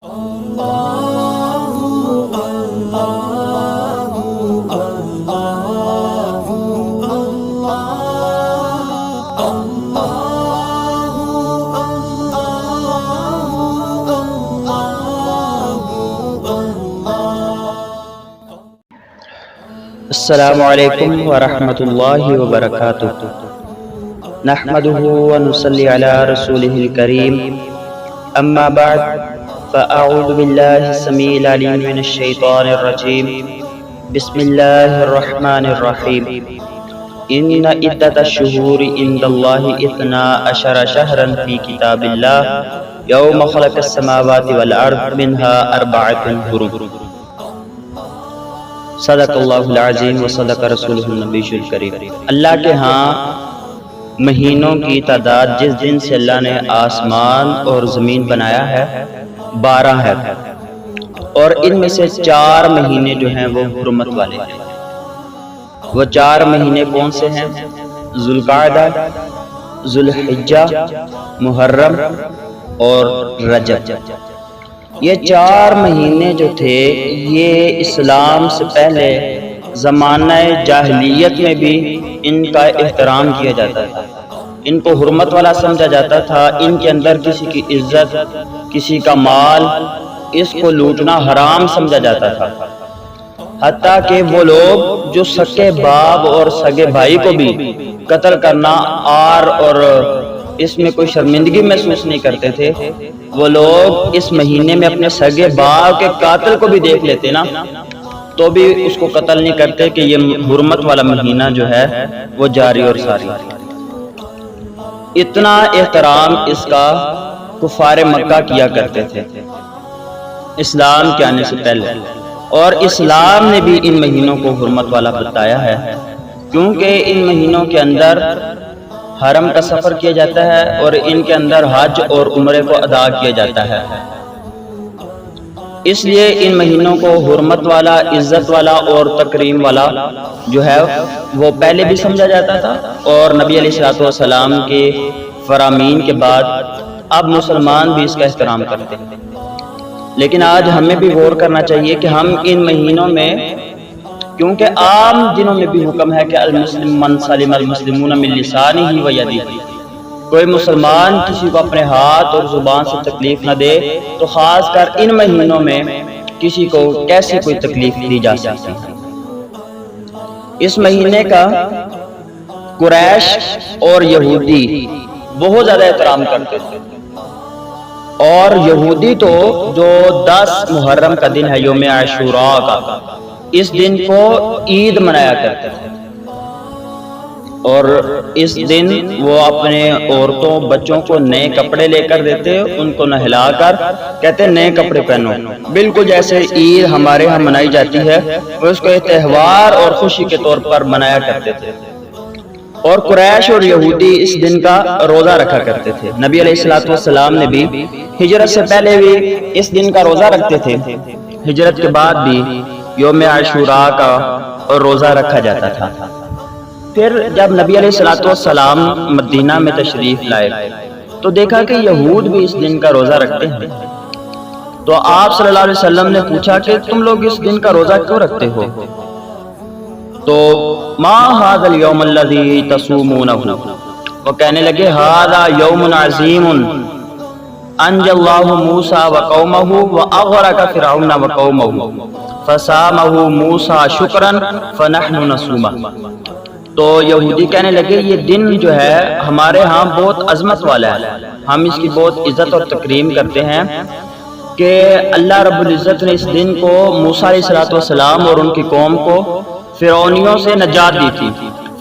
السلام علیکم ورحمۃ اللہ وبرکاتہ۔ نحمده ونصلی علی رسولہ الکریم، اما بعد فاعوذ باللہ السمیع العلیم من الشیطان الرجیم، بسم اللہ الرحمن الرحیم۔ ان عدۃ الشہور عند اللہ 12 شہرا فی کتاب اللہ یوم خلق السماوات والارض منها 4 حرم۔ صدق اللہ العظیم و صدق رسولہ النبی الکریم۔ اللہ کے ہاں مہینوں کی تعداد جس دن سے اللہ نے آسمان اور زمین بنایا ہے 12 ہے، اور ان میں سے 4 مہینے جو ہیں وہ حرمت والے ہیں۔ وہ 4 مہینے کون سے ہیں؟ ذوالقعدہ، ذوالحجہ، محرم اور رجب۔ یہ 4 مہینے جو تھے یہ اسلام سے پہلے زمانہ جاہلیت میں بھی ان کا احترام کیا جاتا تھا، ان کو حرمت والا سمجھا جاتا تھا۔ ان کے اندر کسی کی عزت، کسی کا مال، اس کو لوٹنا حرام سمجھا جاتا تھا۔ حتیٰ کہ وہ لوگ جو سکے باپ اور سگے بھائی کو بھی قتل کرنا اور اس میں کوئی شرمندگی محسوس نہیں کرتے تھے، وہ لوگ اس مہینے میں اپنے سگے باپ کے قاتل کو بھی دیکھ لیتے نا تو بھی اس کو قتل نہیں کرتے کہ یہ حرمت والا مہینہ جو ہے وہ جاری اور ساری۔ اتنا احترام اس کا کفار مکہ کیا کرتے تھے اسلام کے آنے سے پہلے، اور اسلام نے بھی ان مہینوں کو حرمت والا بتایا ہے، کیونکہ ان مہینوں کے اندر حرم کا سفر کیا جاتا ہے اور ان کے اندر حج اور عمرے کو ادا کیا جاتا ہے۔ اس لیے ان مہینوں کو حرمت والا، عزت والا اور تکریم والا جو ہے وہ پہلے بھی سمجھا جاتا تھا، اور نبی علیہ الصلوۃ والسلام کے فرامین کے بعد اب مسلمان بھی اس کا احترام کرتے ہیں۔ لیکن آج ہمیں بھی غور کرنا چاہیے کہ ہم ان مہینوں میں، کیونکہ عام دنوں میں بھی حکم ہے کہ المسلم من سلم المسلمون من لسانہ و یدہ، کوئی مسلمان کسی کو اپنے ہاتھ اور زبان سے تکلیف نہ دے، تو خاص کر ان مہینوں میں کسی کو کیسے کوئی تکلیف دی جا سکتی ہے۔ اس مہینے کا قریش اور یہودی بہت زیادہ احترام کرتے تھے، اور یہودی تو جو 10 محرم کا دن ہے یوم عاشوراء کا، اس دن کو عید منایا کرتے تھے، اور اس دن وہ اپنے عورتوں بچوں کو نئے کپڑے لے کر دیتے، ان کو نہلا کر کہتے نئے کپڑے پہنو، بالکل جیسے عید ہمارے ہاں منائی جاتی ہے، وہ اس کو ایک تہوار اور خوشی کے طور پر منایا کرتے تھے۔ اور قریش اور یہودی اس دن کا روزہ رکھا کرتے تھے۔ نبی علیہ الصلوۃ والسلام نے بھی ہجرت سے پہلے بھی اس دن کا روزہ رکھتے تھے، ہجرت کے بعد بھی یوم عاشوراء کا روزہ رکھا جاتا تھا۔ پھر جب نبی علیہ الصلوۃ والسلام مدینہ میں تشریف لائے تو دیکھا کہ یہود بھی اس دن کا روزہ رکھتے ہیں، تو آپ صلی اللہ علیہ وسلم نے پوچھا کہ تم لوگ اس دن کا روزہ کیوں رکھتے ہو؟ تو ما ھذا اليوم الذی تصومونہ، وہ کہنے لگے ھذا یوم عظیم انجى اللہ موسیٰ وقومہ واغرق فرعون وقومہ فصامہ موسیٰ شکرا فنحن نصومہ۔ تو یہودی کہنے لگے یہ دن جو ہے ہمارے ہاں بہت عظمت والا ہے، ہم اس کی بہت عزت اور تکریم کرتے ہیں کہ اللہ رب العزت نے اس دن کو موسیٰ علیہ السلام اور ان کی قوم کو فرعونیوں سے نجات دی تھی۔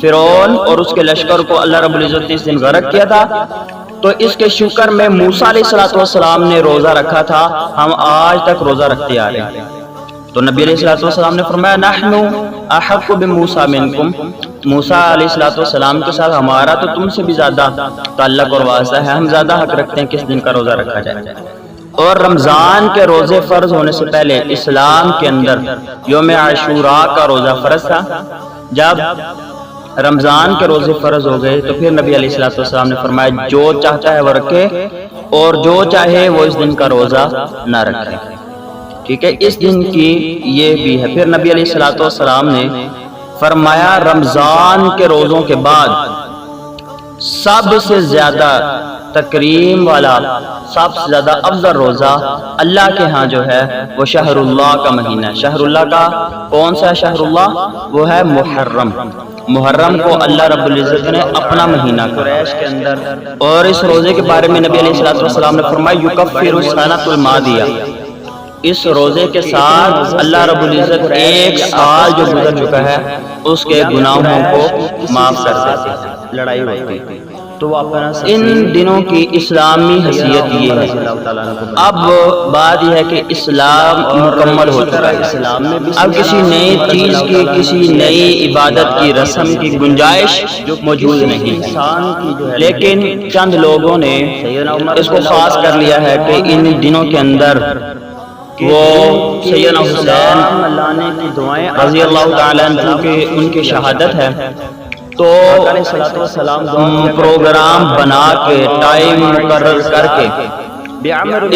فرعون اور اس کے لشکر کو اللہ رب العزت نے اس دن غرق کیا تھا، تو اس کے شکر میں موسیٰ علیہ السلام نے روزہ رکھا تھا، ہم آج تک روزہ رکھتے آ رہے ہیں۔ تو نبی علیہ السلام نے فرمایا نحن احق بموسیٰ منکم، موسیٰ علیہ السلام کے ساتھ ہمارا تو تم سے بھی زیادہ تعلق اور واسطہ ہے، ہم زیادہ حق رکھتے ہیں کس دن کا روزہ رکھا جائے۔ اور رمضان کے روزے فرض ہونے سے پہلے اسلام کے اندر یوم عاشوراء کا روزہ فرض تھا۔ جب رمضان کے روزے فرض ہو گئے تو پھر نبی علیہ السلام نے فرمایا جو چاہتا ہے وہ رکھے، اور جو چاہے وہ اس دن کا روزہ نہ رکھے، ٹھیک ہے، اس دن کی یہ بھی ہے۔ پھر نبی علیہ الصلوۃ والسلام نے فرمایا رمضان کے روزوں کے بعد سب سے زیادہ تکریم والا، سب سے زیادہ افضل روزہ اللہ کے ہاں جو ہے وہ شہر اللہ کا مہینہ ہے۔ شہر اللہ کا کون سا ہے شہر اللہ؟ وہ ہے محرم۔ محرم کو اللہ رب العزت نے اپنا مہینہ قریش کے اندر، اور اس روزے کے بارے میں نبی علیہ الصلوۃ والسلام نے فرمایا یکفر السنۃ الماضیہ، اس روزے کے ساتھ اللہ رب العزت ایک سال جو گزر چکا ہے اس کے گناہوں کو معاف کر دیتے ہیں۔ لڑائی ہوتی تو ان دنوں کی اسلامی حیثیت یہ ہے۔ اب بات یہ ہے کہ اسلام مکمل ہو چکا ہے، اسلام میں اب کسی نئی چیز کی، کسی نئی عبادت کی، رسم کی گنجائش موجود نہیں، لیکن چند لوگوں نے اس کو خاص کر لیا ہے کہ ان دنوں کے اندر وہ سیدنا حسین رضی اللہ تعالیٰ عنہ کے ان کی شہادت ہے تو پروگرام بنا کے ٹائم مقرر کر کے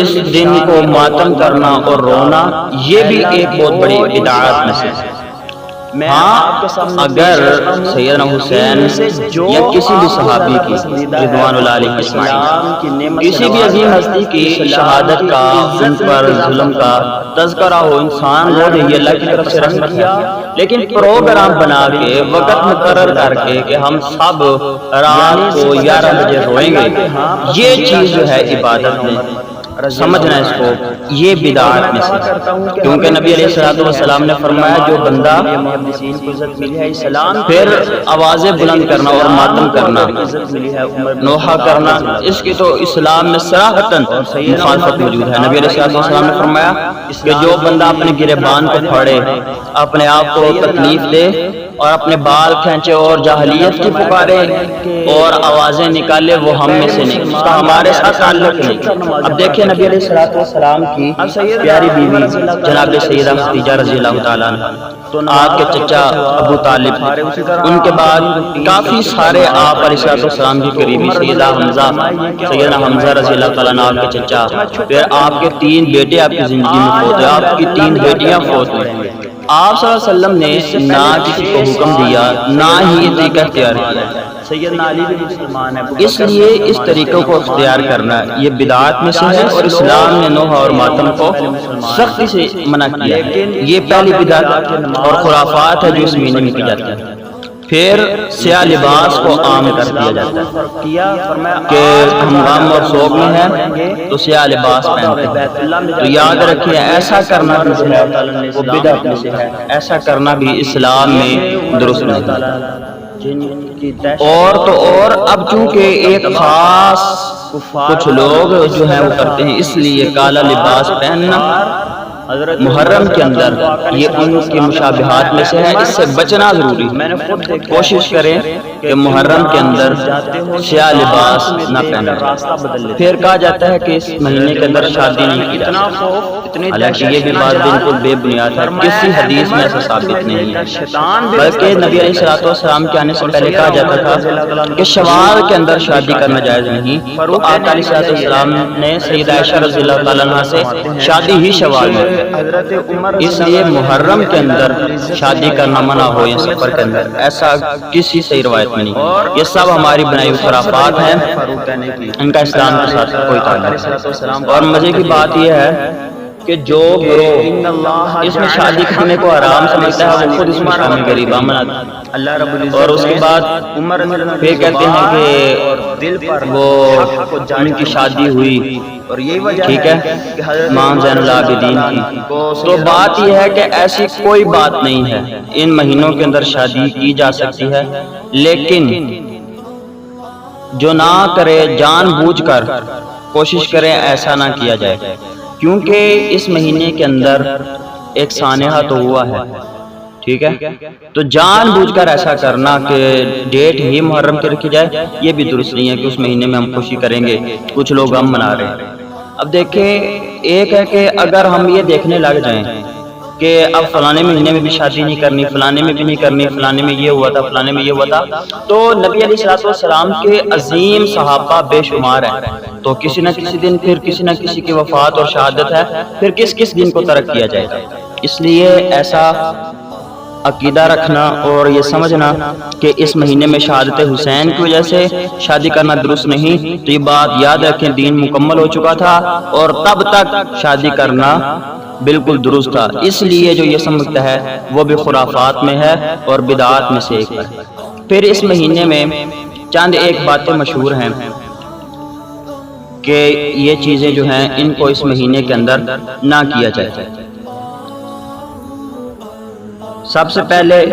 اس دن کو ماتم کرنا اور رونا، یہ بھی ایک بہت بڑی بدعات میں سے ہے۔ ہاں اگر سیدنا حسین یا کسی بھی صحابی کی رضوان اللہ علیہ اجمعین کسی بھی عظیم ہستی کی شہادت کا، ان پر ظلم کا تذکرہ ہو، انسان وہ نہیں اللہ کی طرف سے رحم کیا، لیکن پروگرام بنا کے وقت مقرر کر کے کہ ہم سب رات کو 11 بجے روئیں گے، یہ چیز جو ہے عبادت میں سمجھنا اس کو، یہ بدعات میں سے، کیونکہ نبی علیہ الصلوۃ والسلام نے فرمایا جو بندہ پھر آوازیں بلند کرنا اور ماتم کرنا، نوحہ کرنا، اس کی تو اسلام میں صراحتاً مخالفت موجود ہے۔ نبی علیہ الصلوۃ والسلام نے فرمایا کہ جو بندہ اپنے گریبان کو پھاڑے، اپنے آپ کو تکلیف دے اور اپنے بال کھینچے اور جاہلیت کی پکارے اور آوازیں نکالے، وہ ہم میں سے نہیں، اس کا ہمارے ساتھ تعلق نہیں۔ اب دیکھیں نبی علیہ الصلوۃ والسلام کی پیاری بیوی جناب سیدہ خدیجہ رضی اللہ تعالیٰ عنہ، آپ کے چچا ابو طالب، ان کے بعد کافی سارے آپ علیہ الصلوۃ والسلام کی قریبی سیدنا حمزہ رضی اللہ تعالیٰ عنہ آپ کے چچا، پھر آپ کے 3 بیٹے آپ کی زندگی میں فوت ہوئے، آپ کی 3 بیٹیاں فوت ہوئے۔ آپ صلی اللہ علیہ وسلم نے نہ کسی کو حکم دیا، نہ ہی طریقہ اختیار کیا، سیدنا علی بھی مسلمان ہے، اس لیے اس طریقے کو اختیار کرنا یہ بدعات میں سے ہے، اور اسلام نے نوحہ اور ماتم کو سختی سے منع کیا ہے۔ یہ پہلی بدعت اور خرافات ہے جو اس مہینے میں کی جاتی ہے۔ پھر سیاہ لباس کو عام کر دیا جاتا ہے کہ ہم غم اور سوگ میں ہیں تو سیاہ لباس پہنتے ہیں، تو یاد رکھیے ایسا کرنا بھی وہ بدعت میں سے ہے، ایسا کرنا بھی اسلام میں درست نہیں۔ اور تو اور اب چونکہ ایک خاص کچھ لوگ جو ہیں وہ کرتے ہیں، اس لیے کالا لباس پہننا محرم کے اندر یہ ان کی مشابہات میں سے ہے، اس سے بچنا ضروری ہے۔ کوشش کریں کہ محرم کے اندر سیاہ لباس نہ پہنیں۔ پھر کہا جاتا ہے کہ اس مہینے کے اندر شادی نہیں کی جاتی، حالانکہ یہ بھی بات بالکل بے بنیاد ہے، کسی حدیث میں ایسا ثابت نہیں ہے، بلکہ نبی علیہ الصلوۃ والسلام کے آنے سے پہلے کہا جاتا تھا کہ شوال کے اندر شادی کرنا جائز نہیں، تو آقا علیہ الصلوۃ والسلام نے سیدہ عائشہ رضی اللہ تعالیٰ عنہا سے شادی ہی شوال میں، اس لیے محرم کے اندر شادی کرنا منع ہو یا سفر کے اندر، ایسا کسی صحیح روایت میں نہیں، یہ سب ہماری بنائی ہوئی خرافات ہیں، ان کا اسلام کے ساتھ کوئی تعلق نہیں۔ اور مزے کی بات یہ ہے کہ جو گروہ اس میں شادی کرنے کو حرام سمجھتا ہے وہ خود اس میں شامل غریبہ مناتا ہے، اور اس کے بعد پھر کہتے ہیں کہ وہ ان کی شادی ہوئی، ٹھیک ہے، امام زین العابدین کی، تو بات یہ ہے کہ ایسی کوئی بات نہیں ہے، ان مہینوں کے اندر شادی کی جا سکتی ہے، لیکن جو نہ کرے جان بوجھ کر کوشش کریں ایسا نہ کیا جائے، کیونکہ اس مہینے کے اندر ایک سانحہ تو ہوا ہے، ٹھیک ہے، تو جان بوجھ کر ایسا کرنا کہ ڈیٹ ہی محرم کی رکھی جائے، یہ بھی درست نہیں ہے کہ اس مہینے میں ہم خوشی کریں گے، کچھ لوگ غم منا رہے ہیں۔ اب دیکھیں ایک ہے کہ اگر ہم یہ دیکھنے لگ جائیں کہ اب فلانے مہینے میں بھی شادی نہیں کرنی، فلانے میں بھی نہیں کرنی، فلانے میں یہ ہوا تھا، فلانے میں یہ ہوا تھا. تو نبی علیہ السلام کے عظیم صحابہ بے شمار ہیں. تو کسی نہ کسی دن پھر کسی نہ کسی کی وفات اور شہادت ہے، پھر کس کس دن کو ترک کیا جائے گا. اس لیے ایسا عقیدہ رکھنا اور یہ سمجھنا کہ اس مہینے میں شہادت حسین کی وجہ سے شادی کرنا درست نہیں، تو یہ بات یاد رکھیں، دین مکمل ہو چکا تھا اور تب تک شادی کرنا بالکل درست تھا. اس لیے جو یہ سمجھتا ہے وہ بھی خرافات میں ہے اور بدعات میں سے ایک ہے. پھر اس مہینے میں چند ایک باتیں مشہور ہیں کہ یہ چیزیں جو ہیں ان کو اس مہینے کے اندر نہ کیا جائے. سب سے پہلے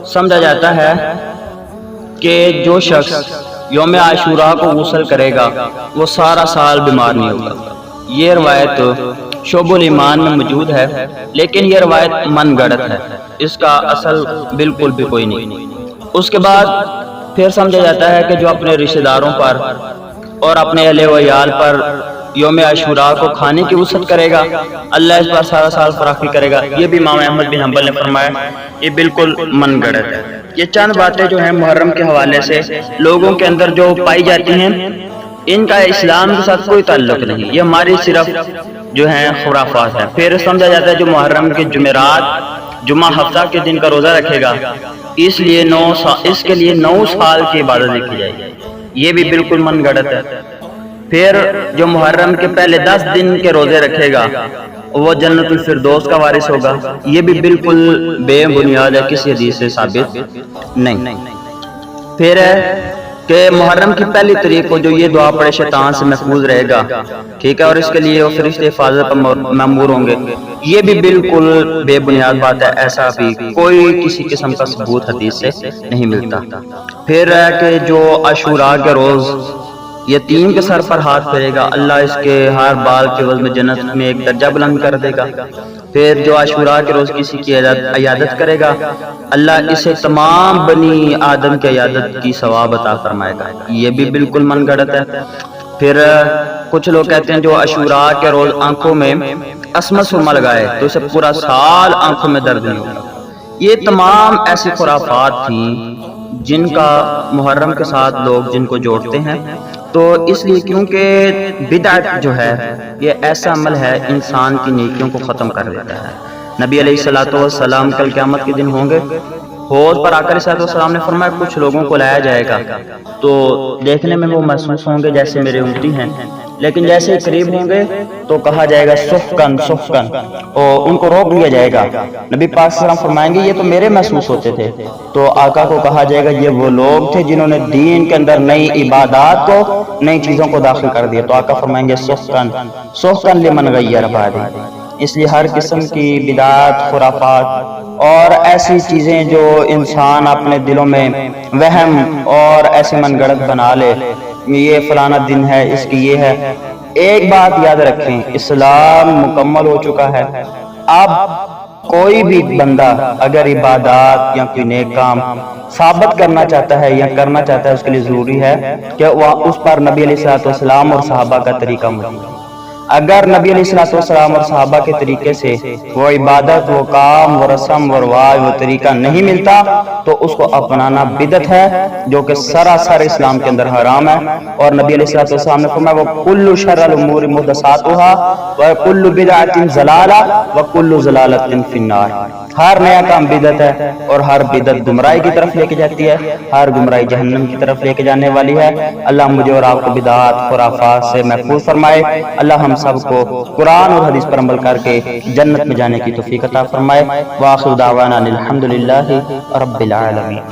سمجھا جاتا ہے کہ جو شخص یوم عاشوراء کو غسل کرے گا وہ سارا سال بیمار نہیں ہوگا. یہ روایت شعب الایمان میں موجود ہے، لیکن یہ روایت من گڑت ہے، اس کا اصل بالکل بھی کوئی نہیں. اس کے بعد پھر سمجھا جاتا ہے کہ جو اپنے رشتہ داروں پر اور اپنے اہل و عیال پر یوم عاشوراء کو کھانے کی وسعت کرے گا، اللہ اس پر سارا سال فراخی کرے گا. یہ بھی امام احمد بن حنبل نے فرمایا، یہ بالکل من گڑت ہے. یہ چند باتیں جو ہیں محرم کے حوالے سے لوگوں کے اندر جو پائی جاتی ہیں، ان کا اسلام کے ساتھ کوئی تعلق نہیں، یہ ہماری صرف جو ہیں خرافات ہے. پھر سمجھا جاتا ہے جو محرم کے جمعرات جمعہ ہفتہ کے دن کا روزہ رکھے گا، اس کے لیے 9 سال کی عبادت لکھی جائے گی. یہ بھی بالکل من گڑت ہے. پھر جو محرم کے پہلے 10 دن کے روزے رکھے گا وہ جنت الفردوس کا وارث ہوگا. یہ بھی بالکل بے بنیاد ہے، کسی حدیث سے ثابت نہیں. پھر ہے کہ محرم کی پہلی تاریخ کو جو یہ دعا پڑھے شیطان سے محفوظ رہے گا، ٹھیک ہے، اور اس کے لیے وہ فرشتے حفاظت پر مأمور ہوں گے. یہ بھی بالکل بے بنیاد بات ہے، ایسا بھی کوئی کسی قسم کا ثبوت حدیث سے نہیں ملتا. پھر ہے کہ جو عاشوراء کے روز یتیم کے سر پر ہاتھ پھیرے گا، اللہ اس کے ہر بال کے عوض میں جنت میں ایک درجہ بلند کر دے گا. پھر جو عاشوراء کے روز کسی کی عیادت کرے گا، اللہ اسے تمام بنی آدم کی عیادت کی ثواب عطا فرمائے گا. یہ بھی بالکل من گڑت ہے. پھر کچھ لوگ کہتے ہیں جو عاشوراء کے روز آنکھوں میں اسمت سرما لگائے تو اسے پورا سال آنکھوں میں درد نہیں ہوگا. یہ تمام ایسی خرافات تھیں جن کا محرم کے ساتھ لوگ جن کو جوڑتے ہیں. تو اس لیے کیونکہ بدعت جو ہے یہ ایسا عمل ہے انسان کی نیکیوں کو ختم کر دیتا ہے. نبی علیہ السلام کل قیامت کے دن ہوں گے، حوض پر آقا علیہ السلام نے فرمایا کچھ لوگوں کو لایا جائے گا تو دیکھنے میں وہ محسوس ہوں گے جیسے میرے امتی ہیں، لیکن جیسے ہی قریب ہوں گے تو کہا جائے گا سحقن سحقن، اور ان کو روک لیا جائے گا. نبی پاک صلی اللہ علیہ وسلم فرمائیں گے یہ تو میرے محسوس ہوتے تھے. تو آقا کو کہا جائے گا یہ وہ لوگ تھے جنہوں نے دین کے اندر نئی عبادات کو، نئی چیزوں کو داخل کر دیا. تو آقا فرمائیں گے سحقن سحقن لمن غیر بعدی. اس لیے ہر قسم کی بدعات، خرافات اور ایسی چیزیں جو انسان اپنے دلوں میں وہم اور ایسے من گڑت بنا لے، یہ فلانا دن ہے، اس کی یہ ہے. ایک بات یاد رکھیں، اسلام مکمل ہو چکا ہے. اب کوئی بھی بندہ اگر عبادات یا کوئی نیک کام ثابت کرنا چاہتا ہے یا کرنا چاہتا ہے، اس کے لیے ضروری ہے کہ وہ اس پر نبی علیہ السلام اور صحابہ کا طریقہ موجود ہے. اگر نبی علیہ السلام اور صحابہ کے طریقے سے وہ عبادت، وہ کام، وہ رسم، وہ رواج، وہ طریقہ نہیں ملتا تو اس کو اپنانا بدعت ہے، جو کہ سراسر اسلام کے اندر حرام ہے. اور نبی علیہ السلام نے فرمایا وَكُلُّ شَرَّ الْأُمُورِ مُحْدَثَاتُهَا وَكُلُّ بِدْعَةٍ ضَلَالَةٍ وَكُلُّ ضَلَالَةٍ فِي النَّارِ. ہر نیا کام بدعت ہے اور ہر بدعت گمراہی کی طرف لے کے جاتی ہے، ہر گمراہی جہنم کی طرف لے کے جانے والی ہے. اللہ مجھے اور آپ کو بدعات، خرافات سے محفوظ فرمائے. اللہ ہم سب کو قرآن اور حدیث پر عمل کر کے جنت میں جانے کی توفیق عطا فرمائے. وآخر دعوانا الحمدللہ رب العالمین.